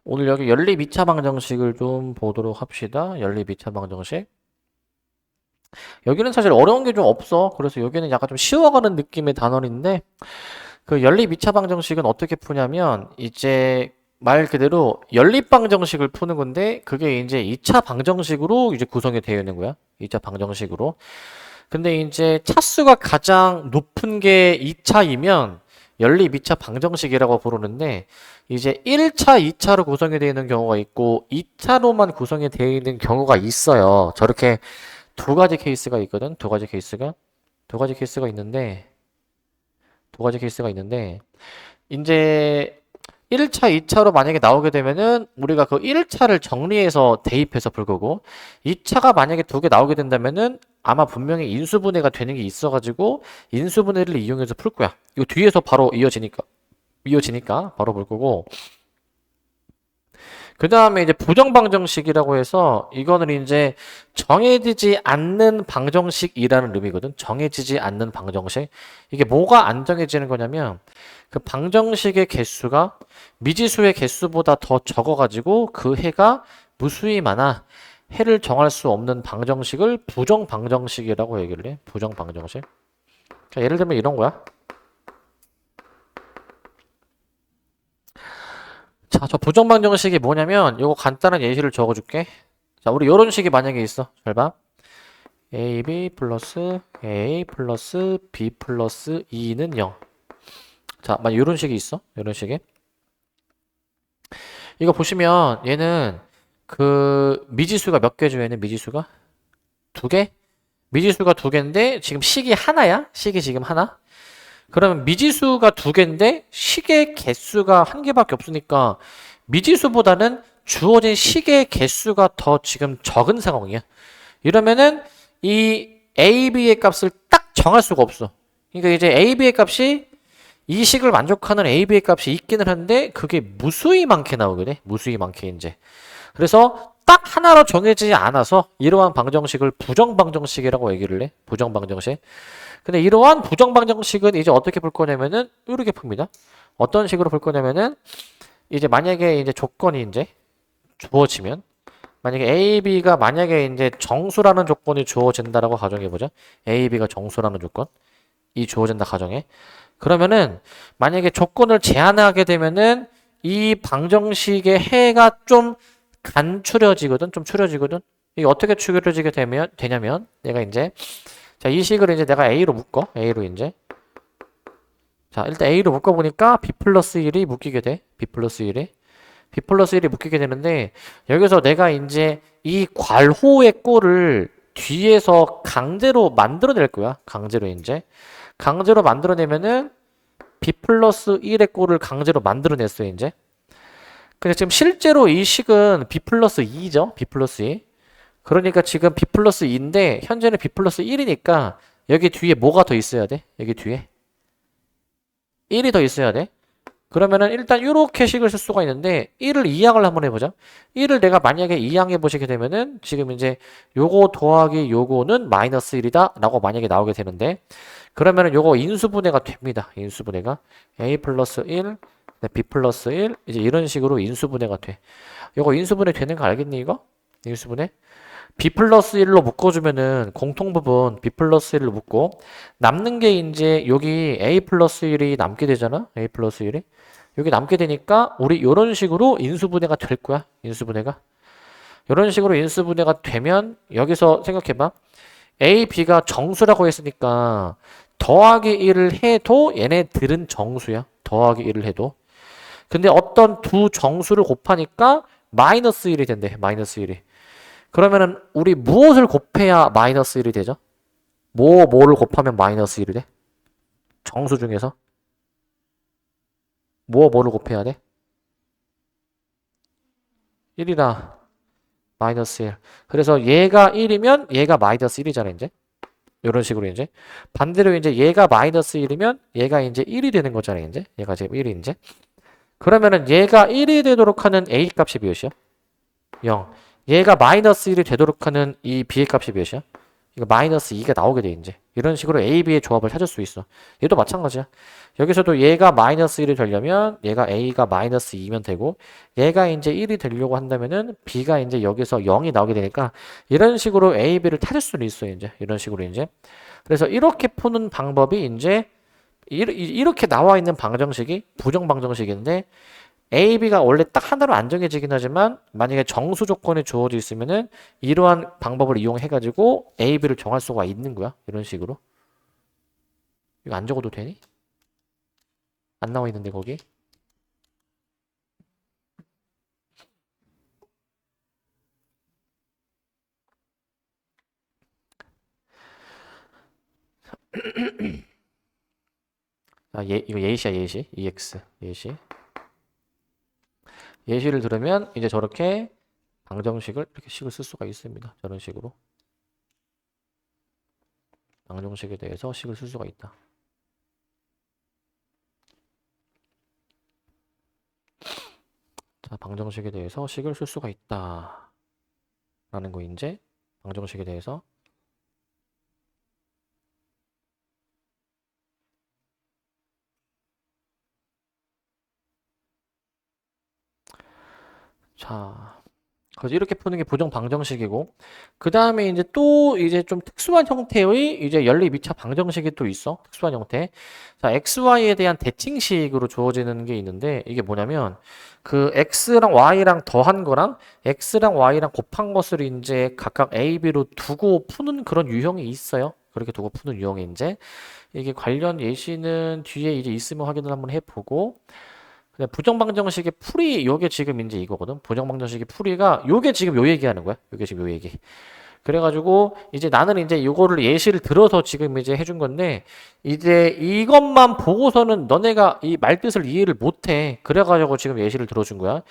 오늘 여기 연립 2차 방정식을 좀 보도록 합시다. 연립 2차 방정식. 여기는 사실 어려운 게 좀 없어. 그래서 여기는 약간 좀 쉬워가는 느낌의 단원인데, 그 연립 2차 방정식은 어떻게 푸냐면, 이제 말 그대로 연립 방정식을 푸는 건데, 그게 이제 2차 방정식으로 이제 구성이 되어 있는 거야. 2차 방정식으로. 근데 이제 차수가 가장 높은 게 2차이면 연립 2차 방정식이라고 부르는데 이제 1차, 2차로 구성이 되어 있는 경우가 있고 2차로만 구성이 되어 있는 경우가 있어요. 저렇게 두 가지 케이스가 있거든. 두 가지 케이스가 있는데 이제 1차, 2차로 만약에 나오게 되면은 우리가 그 1차를 정리해서 대입해서 풀 거고 2차가 만약에 두 개 나오게 된다면은 아마 분명히 인수분해가 되는 게 있어가지고 인수분해를 이용해서 풀 거야. 이거 뒤에서 바로 이어지니까 바로 볼 거고 그 다음에 이제 부정방정식이라고 해서 이거는 이제 정해지지 않는 방정식이라는 의미거든. 정해지지 않는 방정식. 이게 뭐가 안 정해지는 거냐면 그 방정식의 개수가 미지수의 개수보다 더 적어가지고 그 해가 무수히 많아. 해를 정할 수 없는 방정식을 부정방정식이라고 얘기를 해. 부정방정식. 그러니까 예를 들면 이런 거야. 자, 저 부정방정식이 뭐냐면 요거 간단한 예시를 적어줄게. 자, 우리 요런 식이 만약에 있어. 잘 봐. AB 플러스 A 플러스 B 플러스 2는 0. 자, 만약 요런 식이 있어. 요런 식이. 이거 보시면 얘는 그 미지수가 몇 개죠? 얘는 미지수가 두 개? 미지수가 두 개인데 지금 식이 하나야? 식이 지금 하나? 그러면 미지수가 두 개인데 식의 개수가 한 개밖에 없으니까 미지수보다는 주어진 식의 개수가 더 지금 적은 상황이야. 이러면은 이 A, B의 값을 딱 정할 수가 없어. 그러니까 이제 A, B의 값이 이 식을 만족하는 A, B의 값이 있기는 한데 그게 무수히 많게 나오게 돼. 무수히 많게 이제. 그래서 딱 하나로 정해지지 않아서 이러한 방정식을 부정방정식이라고 얘기를 해. 부정방정식. 근데 이러한 부정방정식은 이제 어떻게 풀 거냐면은 이렇게 풉니다. 어떤 식으로 풀 거냐면은 이제 만약에 이제 조건이 이제 주어지면 만약에 A, B가 만약에 이제 정수라는 조건이 주어진다라고 가정해보자. A, B가 정수라는 조건. 이 주어진다 가정해. 그러면은 만약에 조건을 제한하게 되면은 이 방정식의 해가 좀 간추려지거든. 좀 추려지거든. 이게 어떻게 추려지게 되냐면 내가 이제 자, 이 식을 이제 내가 A로 묶어. A로 이제. 자, 일단 A로 묶어보니까 B 플러스 1이 묶이게 돼. B 플러스 1이. B 플러스 1이 묶이게 되는데, 여기서 내가 이제 이 괄호의 꼴을 뒤에서 강제로 만들어낼 거야. 강제로 이제. 강제로 만들어내면은 B 플러스 1의 꼴을 강제로 만들어냈어요, 이제. 근데 지금 실제로 이 식은 B 플러스 2죠. B 플러스 2. 그러니까 지금 B 플러스 2인데 현재는 B 플러스 1이니까 여기 뒤에 뭐가 더 있어야 돼? 여기 뒤에 1이 더 있어야 돼. 그러면은 일단 이렇게 식을 쓸 수가 있는데 1을 이항을 한번 해보자. 1을 내가 만약에 이항해 보시게 되면은 지금 이제 요거 더하기 요거는 마이너스 1이다 라고 만약에 나오게 되는데 그러면은 요거 인수분해가 됩니다. 인수분해가 A 플러스 1 B 플러스 1 이제 이런 식으로 인수분해가 돼. 요거 인수분해 되는 거 알겠니 이거? 인수분해? B 플러스 1로 묶어주면은 공통부분 B 플러스 1로 묶고 남는 게 이제 여기 A 플러스 1이 남게 되잖아. A 플러스 1이. 여기 남게 되니까 우리 요런 식으로 인수분해가 될 거야. 인수분해가. 요런 식으로 인수분해가 되면 여기서 생각해봐. A, B가 정수라고 했으니까 더하기 1을 해도 얘네들은 정수야. 더하기 1을 해도. 근데 어떤 두 정수를 곱하니까 마이너스 1이 된대. 마이너스 1이. 그러면은 우리 무엇을 곱해야 마이너스 1이 되죠? 뭐를 곱하면 마이너스 1이 돼? 정수 중에서 뭐를 곱해야 돼? 1이라 마이너스 1. 그래서 얘가 1이면 얘가 마이너스 1이잖아 이제. 이런 식으로 이제 반대로 이제 얘가 마이너스 1이면 얘가 이제 1이 되는 거잖아 이제. 얘가 지금 1이 이제. 그러면은 얘가 1이 되도록 하는 A 값이 몇이야? 0. 얘가 마이너스 1이 되도록 하는 이 B의 값이 몇이야? 이거 마이너스 2가 나오게 돼 이제. 이런 식으로 A, B의 조합을 찾을 수 있어. 얘도 마찬가지야. 여기서도 얘가 마이너스 1이 되려면 얘가 A가 마이너스 2면 되고 얘가 이제 1이 되려고 한다면은 B가 이제 여기서 0이 나오게 되니까 이런 식으로 A, B를 찾을 수는 있어 이제. 이런 식으로 이제. 그래서 이렇게 푸는 방법이 이제 이렇게 나와 있는 방정식이 부정 방정식인데 A, B가 원래 딱 하나로 안 정해지긴 하지만 만약에 정수 조건이 주어져 있으면은 이러한 방법을 이용해가지고 A, B를 정할 수가 있는 거야. 이런 식으로. 이거 안 적어도 되니? 안 나와 있는데 거기? 아, 이거 예시야 예시. EX 예시. 예시를 들으면 이제 저렇게 방정식을 이렇게 식을 쓸 수가 있습니다. 저런 식으로. 방정식에 대해서 식을 쓸 수가 있다. 자, 방정식에 대해서 식을 쓸 수가 있다. 라는 거 이제 방정식에 대해서 자, 그래서 이렇게 푸는 게 부정 방정식이고 그 다음에 이제 또 이제 좀 특수한 형태의 이제 연립 2차 방정식이 또 있어. 특수한 형태. 자, xy에 대한 대칭식으로 주어지는 게 있는데 이게 뭐냐면 그 x랑 y랑 더한 거랑 x랑 y랑 곱한 것을 이제 각각 a, b로 두고 푸는 그런 유형이 있어요. 그렇게 두고 푸는 유형이 이제 이게 관련 예시는 뒤에 이제 있으면 확인을 한번 해보고 부정방정식의 풀이 요게 지금 이제 이거거든. 부정방정식의 풀이가 요게 지금 요 얘기하는 거야. 요게 지금 요 얘기. 그래가지고 이제 나는 이제 요거를 예시를 들어서 지금 이제 해준 건데 이제 이것만 보고서는 너네가 이 말뜻을 이해를 못해. 그래가지고 지금 예시를 들어준 거야.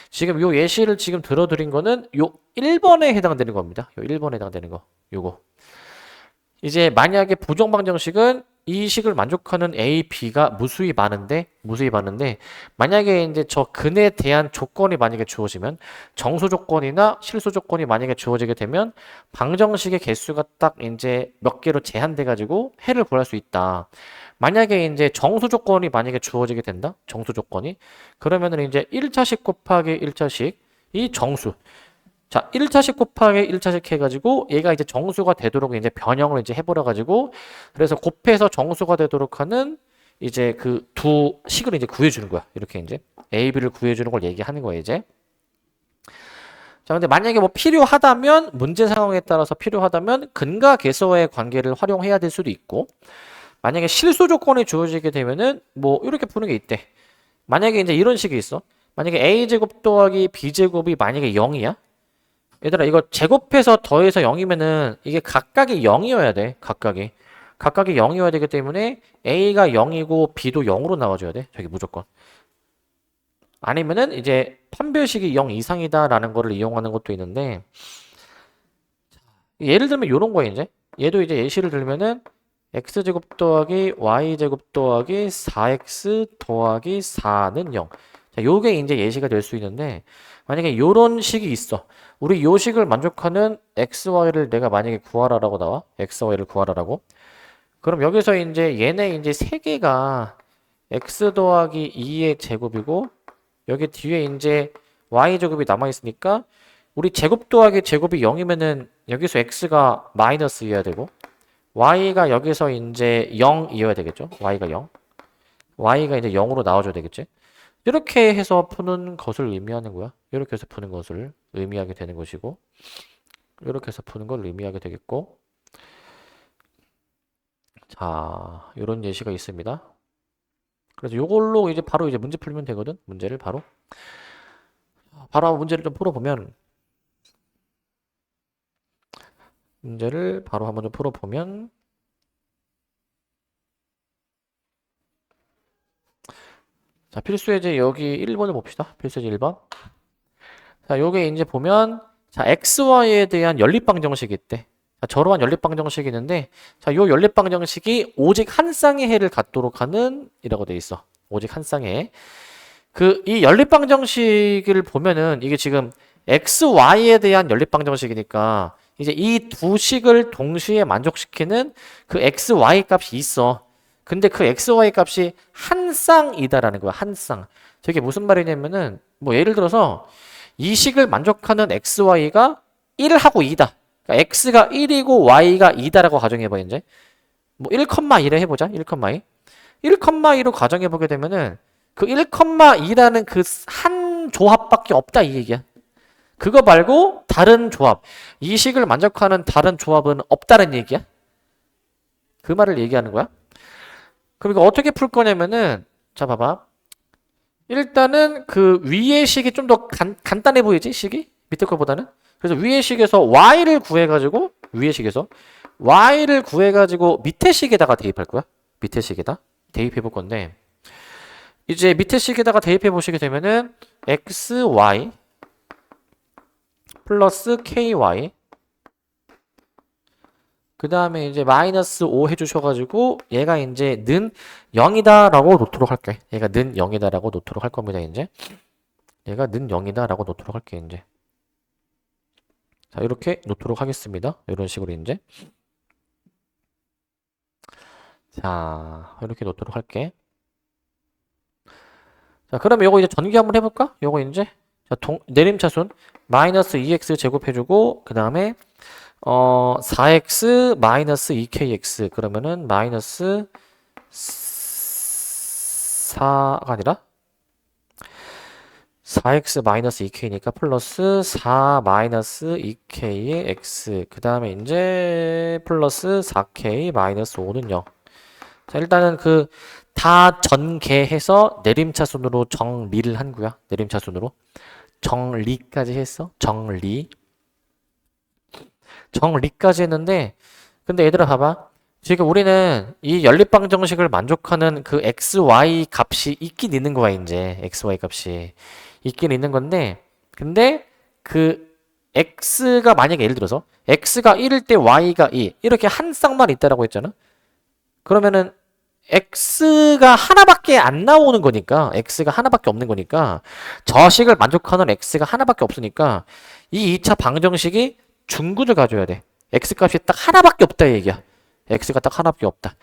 지금 요 예시를 지금 들어드린 거는 요 1번에 해당되는 겁니다. 요 1번에 해당되는 거. 요거. 이제 만약에 부정방정식은 이 식을 만족하는 A, B가 무수히 많은데 만약에 이제 저 근에 대한 조건이 만약에 주어지면 정수 조건이나 실수 조건이 만약에 주어지게 되면 방정식의 개수가 딱 이제 몇 개로 제한돼 가지고 해를 구할 수 있다. 만약에 이제 정수 조건이 만약에 주어지게 된다. 정수 조건이 그러면은 이제 1차식 곱하기 1차식 이 정수 자, 1차식 곱하기 1차식 해가지고 얘가 이제 정수가 되도록 이제 변형을 이제 해버려가지고 그래서 곱해서 정수가 되도록 하는 이제 그 두 식을 이제 구해주는 거야. 이렇게 이제 A, B를 구해주는 걸 얘기하는 거야 이제. 자, 근데 만약에 뭐 필요하다면 문제 상황에 따라서 필요하다면 근과 계수와의 관계를 활용해야 될 수도 있고 만약에 실수 조건이 주어지게 되면은 뭐 이렇게 푸는 게 있대. 만약에 이제 이런 식이 있어. 만약에 A제곱 더하기 B제곱이 만약에 0이야. 얘들아 이거 제곱해서 더해서 0이면은 이게 각각이 0이어야 돼. 각각이 0이어야 되기 때문에 A가 0이고 B도 0으로 나와줘야 돼. 저기 무조건. 아니면은 이제 판별식이 0 이상이다 라는 거를 이용하는 것도 있는데 예를 들면 요런 거야 이제. 얘도 이제 예시를 들면은 x제곱 더하기 y제곱 더하기 4x 더하기 4는 0. 자, 요게 이제 예시가 될 수 있는데 만약에 요런 식이 있어. 우리 요 식을 만족하는 xy를 내가 만약에 구하라라고 나와. xy를 구하라라고. 그럼 여기서 이제 얘네 이제 세 개가 x 더하기 2의 제곱이고 여기 뒤에 이제 y제곱이 남아 있으니까 우리 제곱 더하기 제곱이 0이면은 여기서 x가 마이너스여야 되고 y가 여기서 이제 0이어야 되겠죠. y가 0. y가 이제 0으로 나와줘야 되겠지. 이렇게 해서 푸는 것을 의미하는 거야. 이렇게 해서 푸는 것을 의미하게 되는 것이고 이렇게 해서 푸는 걸 의미하게 되겠고 자, 이런 예시가 있습니다. 그래서 이걸로 이제 바로 이제 문제 풀면 되거든. 문제를 바로 문제를 좀 풀어보면 문제를 바로 한번 좀 풀어보면 자, 필수예제 여기 1번을 봅시다. 필수예제 1번. 자, 요게 이제 보면 자, xy에 대한 연립방정식이 있대. 자, 저러한 연립방정식이 있는데 자, 요 연립방정식이 오직 한 쌍의 해를 갖도록 하는 이라고 돼 있어. 오직 한 쌍의 해. 이 연립방정식을 보면은 이게 지금 xy에 대한 연립방정식이니까 이제 이 두 식을 동시에 만족시키는 그 x, y 값이 있어. 근데 그 x, y 값이 한 쌍이다라는 거야. 한 쌍. 저게 무슨 말이냐면은 뭐 예를 들어서 이 식을 만족하는 x, y가 1하고 2다. 그러니까 x가 1이고 y가 2다라고 가정해봐 이제. 뭐 1,2를 해보자. 1,2. 1,2로 가정해보게 되면은 그 1,2라는 그 한 조합밖에 없다 이 얘기야. 그거 말고 다른 조합, 이 식을 만족하는 다른 조합은 없다는 얘기야. 그 말을 얘기하는 거야. 그럼 이거 어떻게 풀 거냐면은 자 봐봐. 일단은 그 위의 식이 좀 더 간단해 보이지? 식이? 밑에 거보다는. 그래서 위의 식에서 y를 구해가지고 위의 식에서 y를 구해가지고 밑에 식에다가 대입할 거야. 밑에 식에다 대입해 볼 건데 이제 밑에 식에다가 대입해 보시게 되면은 xy 플러스 ky 그 다음에 이제 마이너스 5 해주셔가지고 얘가 이제 는 0이다 라고 놓도록 할게. 얘가 는 0이다 라고 놓도록 할 겁니다 이제. 얘가 는 0이다 라고 놓도록 할게 이제. 자 이렇게 놓도록 하겠습니다. 이런 식으로 이제. 자 이렇게 놓도록 할게. 자 그러면 요거 이제 전개 한번 해볼까? 요거 이제 자, 내림차순 마이너스 2x 제곱해주고 그 다음에 4x 마이너스 2kx 그러면은 마이너스 4가 아니라 4x 마이너스 2k니까 플러스 4 마이너스 2k의 x 그 다음에 이제 플러스 4k 마이너스 5는 0. 자 일단은 그 다 전개해서 내림차순으로 정리를 한 거야. 내림차순으로 정리까지 했어. 정리까지 했는데 근데 얘들아 봐봐. 지금 우리는 이 연립방정식을 만족하는 그 xy 값이 있긴 있는 거야 이제. xy 값이 있긴 있는 건데 근데 그 x가 만약에 예를 들어서 x가 1일 때 y가 2 이렇게 한 쌍만 있다라고 했잖아. 그러면은 x가 하나밖에 안 나오는 거니까 x가 하나밖에 없는 거니까 저 식을 만족하는 x가 하나밖에 없으니까 이 2차 방정식이 중근을 가져야 돼. x값이 딱 하나밖에 없다 이 얘기야. x가 딱 하나밖에 없다.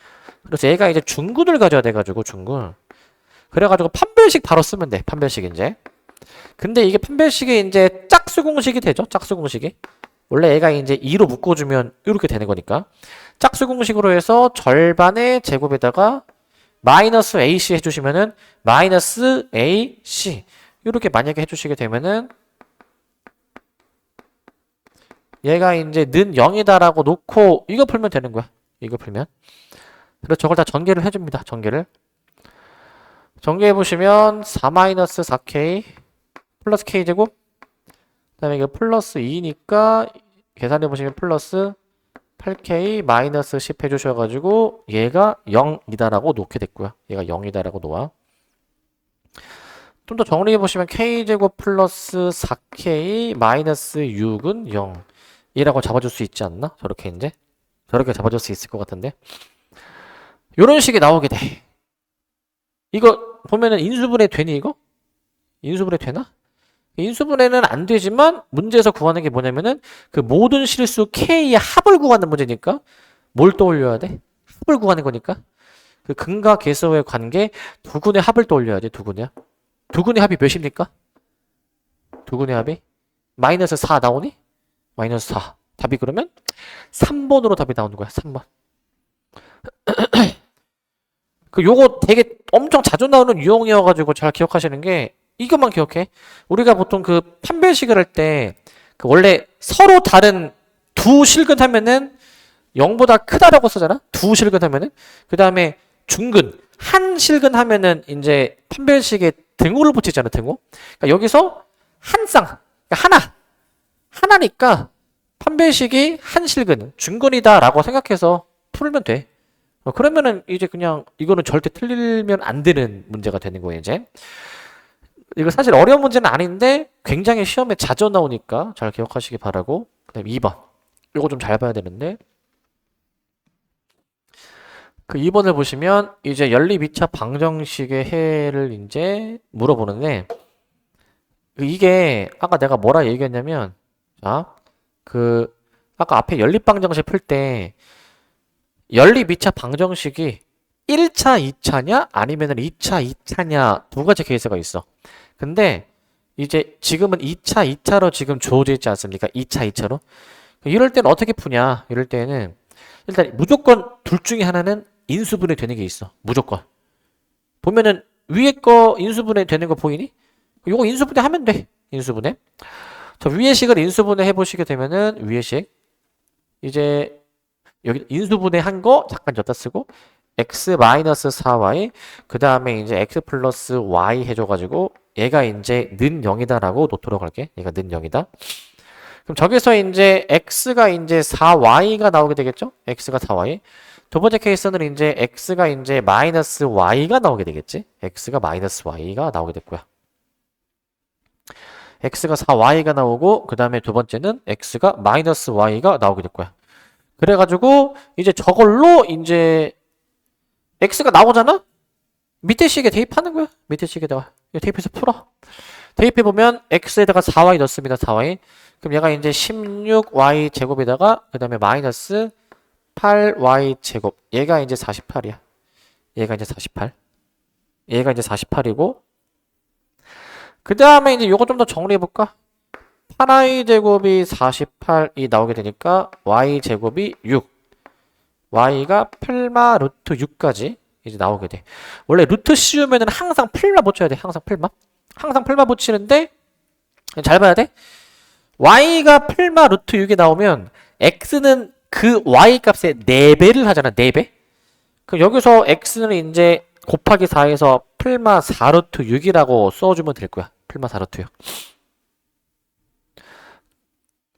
그래서 얘가 이제 중근을 가져야 돼가지고 중근. 그래가지고 판별식 바로 쓰면 돼. 판별식 이제. 근데 이게 판별식이 이제 짝수공식이 되죠. 짝수공식이. 원래 얘가 이제 2로 묶어주면 이렇게 되는 거니까. 짝수공식으로 해서 절반의 제곱에다가 마이너스 ac 해주시면은 마이너스 ac 이렇게 만약에 해주시게 되면은 얘가 이제 는 0이다라고 놓고 이거 풀면 되는 거야. 이거 풀면. 그래서 저걸 다 전개를 해줍니다. 전개를. 전개해보시면 4-4k 플러스 k제곱 그 다음에 이거 플러스 2니까 계산해보시면 플러스 8k 마이너스 10 해주셔가지고 얘가 0이다라고 놓게 됐고요. 얘가 0이다라고 놓아. 좀 더 정리해보시면 k제곱 플러스 4k 마이너스 6은 0 이라고 잡아줄 수 있지 않나? 저렇게 이제 저렇게 잡아줄 수 있을 것 같은데 요런 식이 나오게 돼. 이거 보면은 인수분해 되니 이거? 인수분해 되나? 인수분해는 안 되지만 문제에서 구하는 게 뭐냐면은 그 모든 실수 k의 합을 구하는 문제니까 뭘 떠올려야 돼? 합을 구하는 거니까 그 근과 계수의 관계 두근의 합을 떠올려야 돼. 두근의 합. 두근의 합이 몇입니까? 두근의 합이 마이너스 4 나오니? 마이너스 4. 답이 그러면 3번으로 답이 나오는 거야. 3번. 그 요거 되게 엄청 자주 나오는 유형이어가지고 잘 기억하시는 게 이것만 기억해. 우리가 보통 그 판별식을 할 때 그 원래 서로 다른 두 실근하면은 0보다 크다라고 쓰잖아. 두 실근하면은 그 다음에 중근 한 실근하면은 이제 판별식에 등호를 붙이잖아. 등호. 그러니까 여기서 한 쌍, 그러니까 하나니까 판별식이 한 실근 중근이다라고 생각해서 풀면 돼. 그러면은 이제 그냥 이거는 절대 틀리면 안 되는 문제가 되는 거예요 이제. 이거 사실 어려운 문제는 아닌데 굉장히 시험에 자주 나오니까 잘 기억하시기 바라고. 그 다음에 2번 이거 좀 잘 봐야 되는데 그 2번을 보시면 이제 연립 2차 방정식의 해를 이제 물어보는데 이게 아까 내가 뭐라 얘기했냐면 자 그 아까 앞에 연립방정식 풀 때 연립 2차 방정식이 1차, 2차냐 아니면 2차, 2차냐 두 가지 케이스가 있어. 근데 이제 지금은 2차, 2차로 지금 주어져 있지 않습니까? 2차, 2차로. 이럴 때는 어떻게 푸냐? 이럴 때는 일단 무조건 둘 중에 하나는 인수분해 되는 게 있어. 무조건. 보면은 위에 거 인수분해 되는 거 보이니? 요거 인수분해 하면 돼. 인수분해. 자, 위의 식을 인수분해 해보시게 되면은 위의 식 이제 여기 인수분해 한 거 잠깐 엿다 쓰고 x-4y 그 다음에 이제 x 플러스 y 해줘가지고 얘가 이제 는 0이다 라고 놓도록 할게. 얘가 는 0이다. 그럼 저기서 이제 x가 이제 4y가 나오게 되겠죠? x가 4y. 두 번째 케이스는 이제 x가 이제 마이너스 y가 나오게 되겠지? x가 마이너스 y가 나오게 됐고요. x가 4y가 나오고 그 다음에 두 번째는 x가 마이너스 y가 나오게 됐고요. 그래가지고 이제 저걸로 이제 x가 나오잖아? 밑에 식에 대입하는 거야. 밑에 식에다가 이거 대입해서 풀어. 대입해보면 x에다가 4y 넣습니다. 4y. 그럼 얘가 이제 16y 제곱에다가 그 다음에 마이너스 8y 제곱. 얘가 이제 48이야. 얘가 이제 48. 얘가 이제 48이고 그 다음에 이제 요거 좀 더 정리해볼까? 8y 제곱이 48이 나오게 되니까 y 제곱이 6. y가 풀마 루트 6까지 이제 나오게 돼. 원래 루트 씌우면은 항상 풀마 붙여야 돼. 항상 풀마. 항상 풀마 붙이는데 잘 봐야 돼. y가 풀마 루트 6이 나오면 x는 그 y 값의 4배를 하잖아. 4배. 그럼 여기서 x는 이제 곱하기 4에서 풀마 4 루트 6이라고 써주면 될 거야. 풀마 4 루트 6.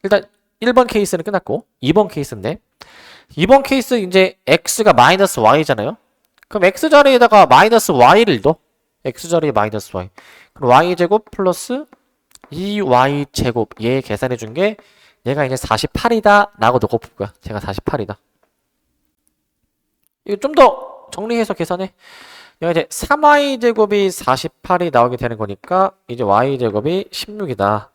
일단 1번 케이스는 끝났고 2번 케이스인데 2번 케이스 이제 x가 마이너스 y잖아요. 그럼 x 자리에다가 마이너스 y를 넣어. x 자리에 마이너스 y. 그럼 y제곱 플러스 2y제곱 얘 계산해 준 게 얘가 이제 48이다 라고 넣고 풀 거야. 제가 48이다. 이거 좀 더 정리해서 계산해. 얘가 이제 3y제곱이 48이 나오게 되는 거니까 이제 y제곱이 16이다.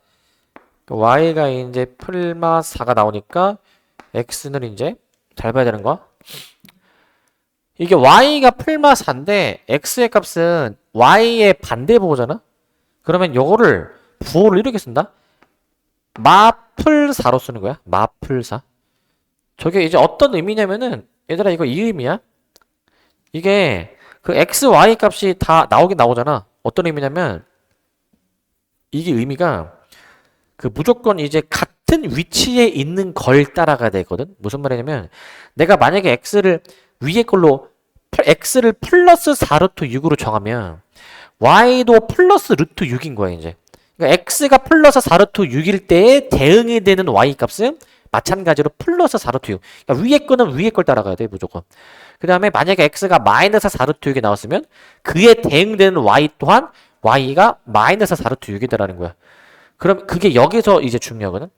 y가 이제 풀마 4가 나오니까 x는 이제 잘 봐야 되는 거야. 이게 y가 풀마 4인데 x의 값은 y의 반대 부호잖아. 그러면 요거를 부호를 이렇게 쓴다. 마풀 4로 쓰는 거야. 마풀 4. 저게 이제 어떤 의미냐면은 얘들아 이거 이 의미야. 이게 그 x, y 값이 다 나오긴 나오잖아. 어떤 의미냐면 이게 의미가 그 무조건 이제 같은 위치에 있는 걸 따라가야 되거든. 무슨 말이냐면 내가 만약에 x를 위에 걸로 x를 플러스 4 루트 6으로 정하면 y도 플러스 루트 6인 거야 이제. 그러니까 x가 플러스 4 루트 6일 때에 대응이 되는 y 값은 마찬가지로 플러스 4 루트 6. 그러니까 위에 거는 위에 걸 따라가야 돼 무조건. 그 다음에 만약에 x가 마이너스 4 루트 6이 나왔으면 그에 대응되는 y 또한 y가 마이너스 4 루트 6이다라는 거야. 그럼 그게 여기서 이제 중요하거든.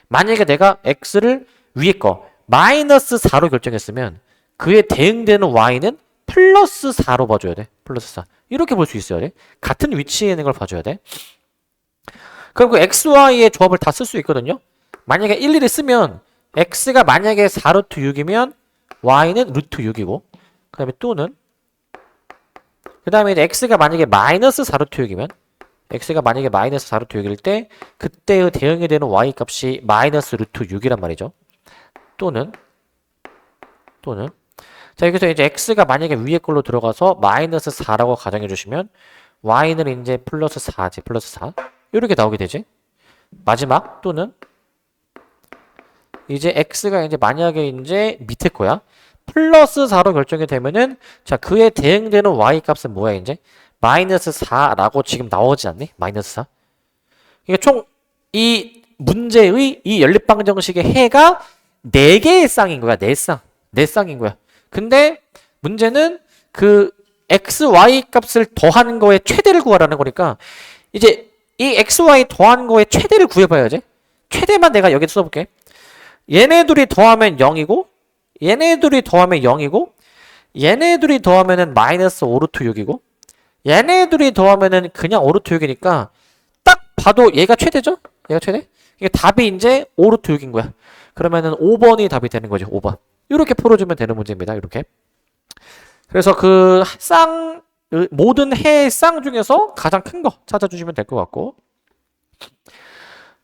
만약에 내가 x를 위에 거 마이너스 4로 결정했으면 그에 대응되는 y는 플러스 4로 봐줘야 돼. 플러스 4. 이렇게 볼 수 있어야 돼. 같은 위치에 있는 걸 봐줘야 돼. 그럼 그 x, y의 조합을 다 쓸 수 있거든요. 만약에 일일이 쓰면 x가 만약에 4 루트 6이면 y는 루트 6이고 그 다음에 또는 그 다음에 이제 x가 만약에 마이너스 4 루트 6이면 x가 만약에 마이너스 4 루트 6일 때 그때의 대응이 되는 y 값이 마이너스 루트 6이란 말이죠. 또는 자 여기서 이제 x가 만약에 위에 걸로 들어가서 마이너스 4라고 가정해 주시면 y는 이제 플러스 4지. 플러스 4 이렇게 나오게 되지. 마지막 또는 이제 x가 이제 만약에 이제 밑에 거야. 플러스 4로 결정이 되면은 자 그에 대응되는 y 값은 뭐야 이제? 마이너스 4라고 지금 나오지 않니? 마이너스 4. 그러니까 총 이 문제의 이 연립방정식의 해가 4개의 쌍인 거야. 4쌍. 4쌍인 거야. 근데 문제는 그 x, y 값을 더하는 거에 최대를 구하라는 거니까 이제 이 x, y 더하는 거에 최대를 구해봐야지. 최대만 내가 여기 써볼게. 얘네들이 더하면 0이고 얘네들이 더하면 0이고 얘네들이 더하면은 마이너스 5 루트 6이고 얘네들이 더하면은 그냥 5 루트 6이니까 딱 봐도 얘가 최대죠? 얘가 최대? 이게 답이 이제 5 루트 6인 거야. 그러면은 5번이 답이 되는 거죠. 5번. 이렇게 풀어주면 되는 문제입니다. 이렇게. 그래서 그 모든 해의 쌍 중에서 가장 큰 거 찾아주시면 될 것 같고.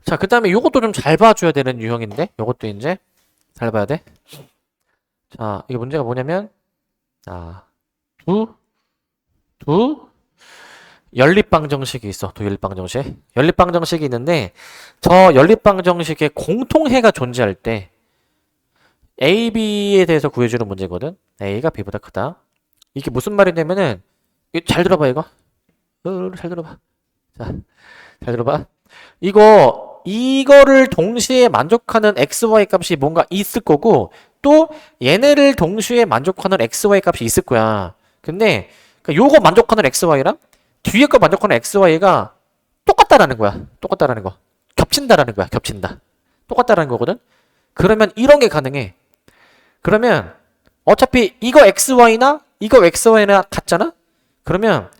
자, 그 다음에 요것도 좀 잘 봐줘야 되는 유형인데, 요것도 이제 잘 봐야 돼. 자, 이게 문제가 뭐냐면, 연립방정식이 있어. 두 연립방정식. 연립방정식이 있는데, 저 연립방정식의 공통해가 존재할 때, A, B에 대해서 구해주는 문제거든. A가 B보다 크다. 이게 무슨 말이냐면은, 잘 들어봐, 이거. 잘 들어봐. 자, 잘 들어봐. 이거를 동시에 만족하는 XY 값이 뭔가 있을 거고, 또 얘네를 동시에 만족하는 XY 값이 있을 거야. 근데, 요거 만족하는 XY랑 뒤에 거 만족하는 XY가 똑같다라는 거야. 똑같다라는 거. 겹친다라는 거야. 겹친다. 똑같다라는 거거든. 그러면 이런 게 가능해. 그러면 어차피 이거 XY나 이거 XY나 같잖아? 그러면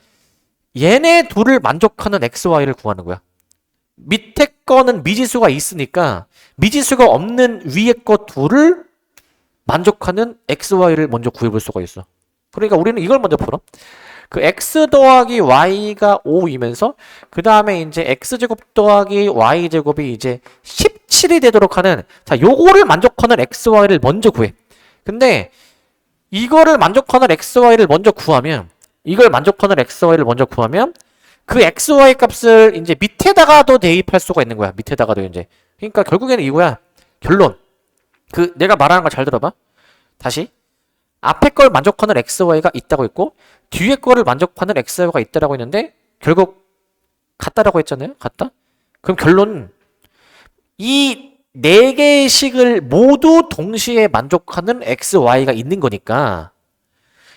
얘네 둘을 만족하는 XY를 구하는 거야. 밑에 거는 미지수가 있으니까 미지수가 없는 위에 거 둘을 만족하는 XY를 먼저 구해볼 수가 있어. 그러니까 우리는 이걸 먼저 풀어. 그 x 더하기 y가 5이면서 그 다음에 이제 x제곱 더하기 y제곱이 이제 17이 되도록 하는, 자, 요거를 만족하는 xy를 먼저 구해. 근데 이거를 만족하는 xy를 먼저 구하면, 이걸 만족하는 xy를 먼저 구하면 그 xy 값을 이제 밑에다가도 대입할 수가 있는 거야. 밑에다가도 이제. 그러니까 결국에는 이거야. 결론. 그 내가 말하는 거 잘 들어봐. 다시. 앞에 걸 만족하는 xy가 있다고 했고 뒤에 거를 만족하는 xy가 있다라고 했는데 결국 같다라고 했잖아요. 같다? 그럼 결론, 이 네 개의 식을 모두 동시에 만족하는 xy가 있는 거니까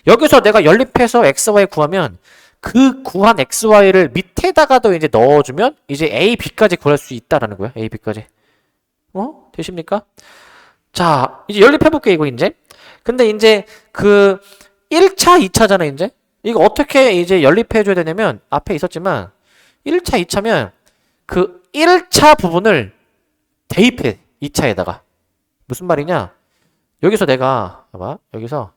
여기서 내가 연립해서 xy 구하면 그 구한 xy를 밑에다가도 이제 넣어주면 이제 a, b까지 구할 수 있다라는 거야. a, b까지. 되십니까? 자, 이제 연립해볼게, 이거 이제. 근데 이제 그 1차, 2차잖아, 이제. 이거 어떻게 이제 연립해줘야 되냐면, 앞에 있었지만, 1차, 2차면 그 1차 부분을 대입해, 2차에다가. 무슨 말이냐? 여기서 내가, 봐봐, 여기서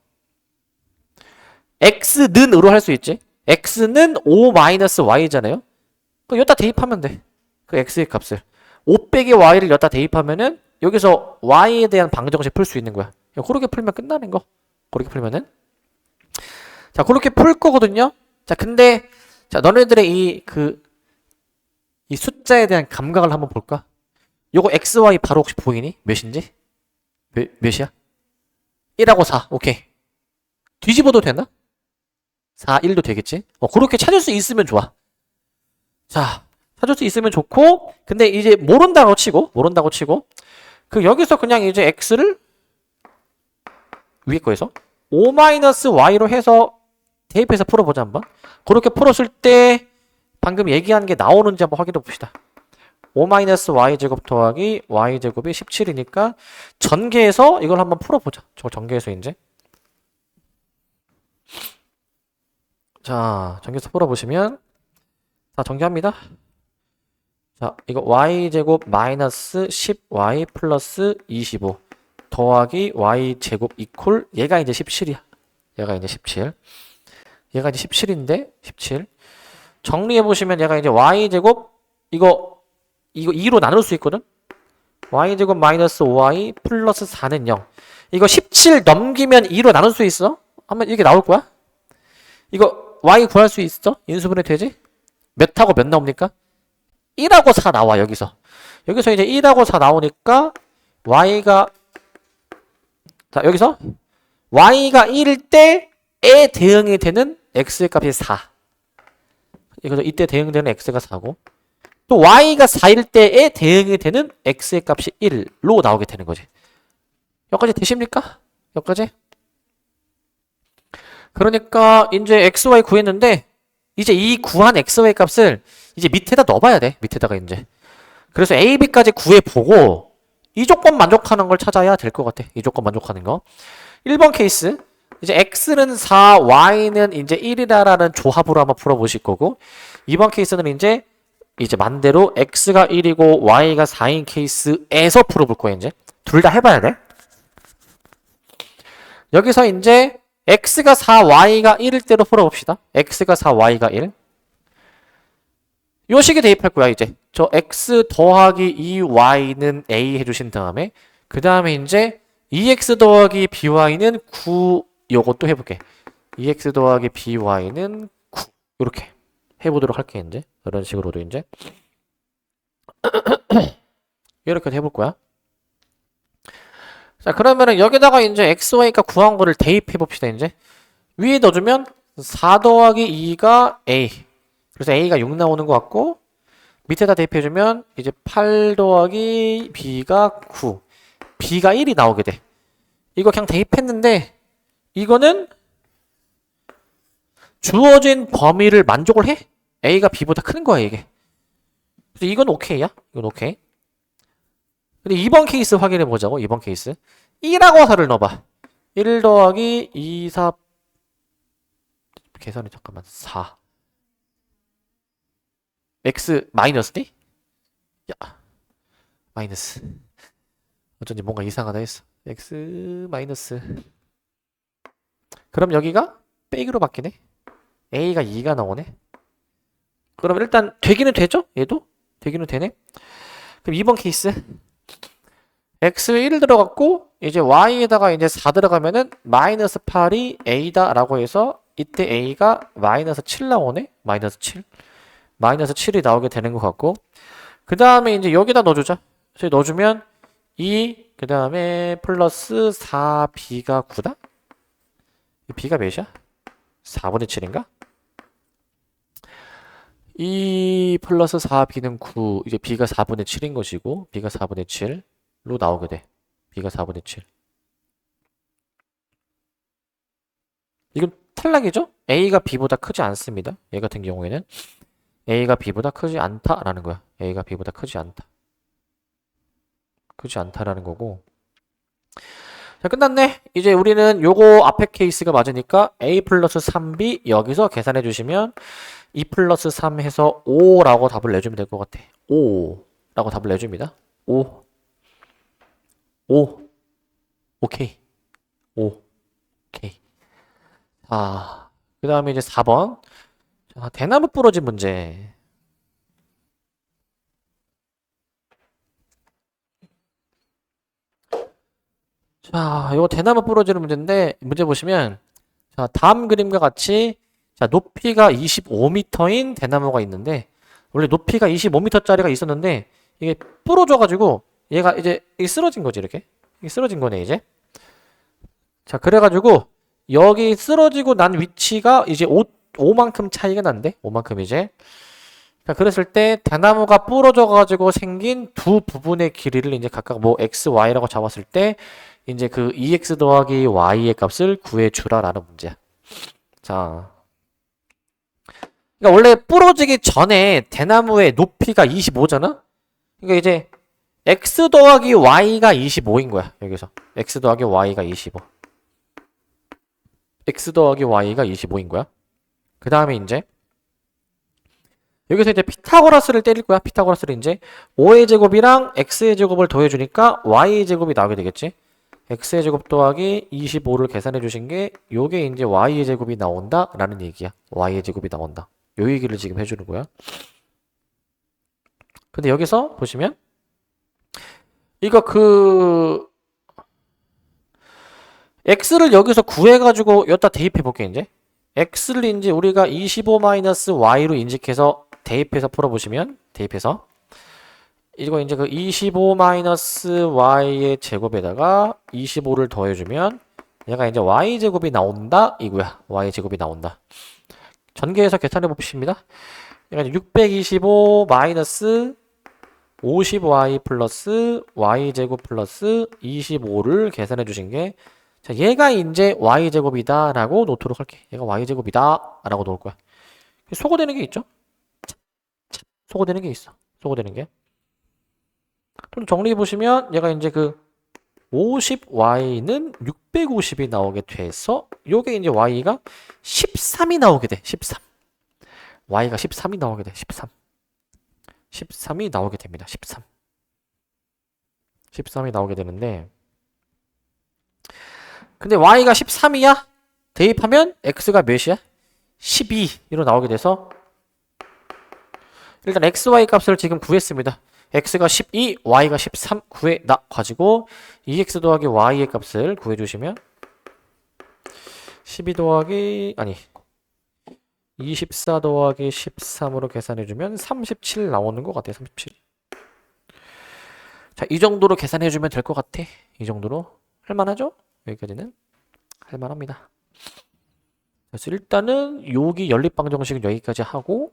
x는으로 할 수 있지? x는 5-y잖아요? 그럼 여기다 대입하면 돼. 그 x의 값을. 5 빼기 y를 여기다 대입하면은 여기서 y에 대한 방정식 풀 수 있는 거야. 그렇게 풀면 끝나는 거. 그렇게 풀면은. 자, 그렇게 풀 거거든요. 자, 근데, 자, 너네들의 이 숫자에 대한 감각을 한번 볼까? 요거 xy 바로 혹시 보이니? 몇인지? 몇이야? 1하고 4. 오케이. 뒤집어도 되나? 4, 1도 되겠지? 그렇게 찾을 수 있으면 좋아. 자, 찾을 수 있으면 좋고, 근데 이제 모른다고 치고, 그 여기서 그냥 이제 x를 위에 거에서 5-y로 해서 대입해서 풀어보자 한번. 그렇게 풀었을 때 방금 얘기한 게 나오는지 한번 확인해 봅시다. 5-y제곱 더하기 y제곱이 17이니까 전개해서 이걸 한번 풀어보자. 저거 전개해서 이제. 자, 전개해서 풀어보시면, 자, 전개합니다. 자, 이거 y제곱 마이너스 10y 플러스 25 더하기 y제곱 이퀄, 얘가 이제 17이야. 얘가 이제 17. 얘가 이제 17인데 17. 정리해보시면 얘가 이제 y제곱, 이거 2로 나눌 수 있거든? y제곱 마이너스 5y 플러스 4는 0. 이거 17 넘기면 2로 나눌 수 있어? 하면 이렇게 나올 거야? 이거 y 구할 수 있어? 인수분해 되지? 몇하고 몇 나옵니까? 1하고 4 나와, 여기서. 여기서 이제 1하고 4 나오니까 y가, 자, 여기서 y가 1일 때에 대응이 되는 x의 값이 4. 그래서 이때 대응되는 x가 4고, 또 y가 4일 때에 대응이 되는 x의 값이 1로 나오게 되는 거지. 여기까지 되십니까? 여기까지? 그러니까 이제 xy 구했는데 이제 이 구한 xy 값을 이제 밑에다 넣어봐야 돼. 밑에다가 이제. 그래서 a, b까지 구해보고 이 조건 만족하는 걸 찾아야 될 것 같아. 이 조건 만족하는 거. 1번 케이스. 이제 x는 4, y는 이제 1이다라는 조합으로 한번 풀어보실 거고, 2번 케이스는 이제 만대로 x가 1이고 y가 4인 케이스에서 풀어볼 거예요, 이제. 둘 다 해봐야 돼. 여기서 이제 x가 4, y가 1일 때로 풀어봅시다. x가 4, y가 1. 요 식에 대입할 거야, 이제. 저 x 더하기 2y는 a 해주신 다음에, 그 다음에 이제 2x 더하기 by는 9, 요것도 해볼게. 2x 더하기 by는 9. 이렇게 해보도록 할게, 이제. 이런 식으로도 이제. 이렇게 해볼 거야. 자, 그러면은 여기다가 이제 x, y가 구한 거를 대입해 봅시다, 이제. 위에 넣어주면 4 더하기 2가 a. 그래서 a가 6 나오는 것 같고, 밑에다 대입해주면 이제 8 더하기 b가 9. b가 1이 나오게 돼. 이거 그냥 대입했는데, 이거는 주어진 범위를 만족을 해? a가 b보다 큰 거야, 이게. 그래서 이건 오케이야? 이건 오케이. 근데 2번 케이스 확인해 보자고. 2번 케이스 1하고 4를 넣어봐. 1 더하기 2, 4 계산이 잠깐만 4 x 마이너스 D? 야 마이너스 어쩐지 뭔가 이상하다 했어. x 마이너스 그럼 여기가 빼기로 바뀌네. a가 2가 나오네. 그럼 일단 되기는 되죠? 얘도? 되기는 되네. 그럼 2번 케이스 x 1 들어갔고 이제 y에다가 이제 4 들어가면은 마이너스 8이 a다 라고 해서 이때 a가 마이너스 7 나오네. 마이너스 7 마이너스 7이 나오게 되는 것 같고 그 다음에 이제 여기다 넣어주자. 그래서 넣어주면 2 그 다음에 플러스 4b가 9다? b가 몇이야? 4분의 7인가? 2 플러스 4b는 9 이제 b가 4분의 7인 것이고 b가 4분의 7로 나오게 돼. b가 4분의 7 이건 탈락이죠? a가 b보다 크지 않습니다. 얘 같은 경우에는 a가 b보다 크지 않다라는 거야. a가 b보다 크지 않다. 크지 않다라는 거고 자 끝났네. 이제 우리는 요거 앞에 케이스가 맞으니까 a 플러스 3b 여기서 계산해 주시면 2 플러스 3 해서 5라고 답을 내주면 될 것 같아. 5라고 답을 내줍니다. 5 오케이 5 오케이. 그 다음에 이제 4번 자, 대나무 부러진 문제. 자, 이거 대나무 부러지는 문제인데 문제 보시면 자, 다음 그림과 같이 자, 높이가 25m인 대나무가 있는데 원래 높이가 25m짜리가 있었는데 이게 부러져가지고 얘가 이제 이게 쓰러진 거지 이렇게 이게 쓰러진 거네 이제. 자, 그래가지고 여기 쓰러지고 난 위치가 이제 5만큼 차이가 난대. 5만큼 이제. 자, 그랬을 때 대나무가 부러져가지고 생긴 두 부분의 길이를 이제 각각 뭐 x, y라고 잡았을 때 이제 그 2x 더하기 y의 값을 구해주라라는 문제야. 자, 그러니까 원래 부러지기 전에 대나무의 높이가 25잖아? 그러니까 이제 x 더하기 y가 25인 거야. 여기서 x 더하기 y가 25. x 더하기 y가 25인 거야. 그 다음에 이제 여기서 이제 피타고라스를 때릴 거야. 피타고라스를 이제 5의 제곱이랑 x의 제곱을 더해주니까 y의 제곱이 나오게 되겠지. x의 제곱 더하기 25를 계산해 주신 게 요게 이제 y의 제곱이 나온다 라는 얘기야. y의 제곱이 나온다. 요 얘기를 지금 해주는 거야. 근데 여기서 보시면 이거 x를 여기서 구해가지고 여기다 대입해 볼게 이제. x를 이제 우리가 25-y로 인식해서 대입해서 풀어보시면 대입해서 이거 이제 그 25-y의 제곱에다가 25를 더해주면 얘가 이제 y제곱이 나온다 이거야. y제곱이 나온다. 전개해서 계산해 봅시다. 얘가 625 마이너스 50y 플러스 y제곱 플러스 25를 계산해 주신 게 자, 얘가 이제 y제곱이다 라고 놓도록 할게. 얘가 y제곱이다 라고 놓을 거야. 소거되는 게 있죠? 소거되는 게 있어. 소거되는 게. 좀 정리해 보시면 얘가 이제 그 50y는 650이 나오게 돼서 요게 이제 y가 13이 나오게 돼. 13. y가 13이 나오게 돼. 13. 13이 나오게 됩니다. 13. 13이 나오게 되는데, 근데 y가 13이야? 대입하면 x가 몇이야? 12로 나오게 돼서 일단 xy 값을 지금 구했습니다. x가 12, y가 13 구해놔 가지고 2x 더하기 y의 값을 구해주시면 12 더하기 아니 24 더하기 13으로 계산해주면 37 나오는 것 같아요. 37. 자, 이 정도로 계산해주면 될 것 같아. 이 정도로 할만하죠? 여기까지는 할만합니다. 그래서 일단은 여기 연립방정식은 여기까지 하고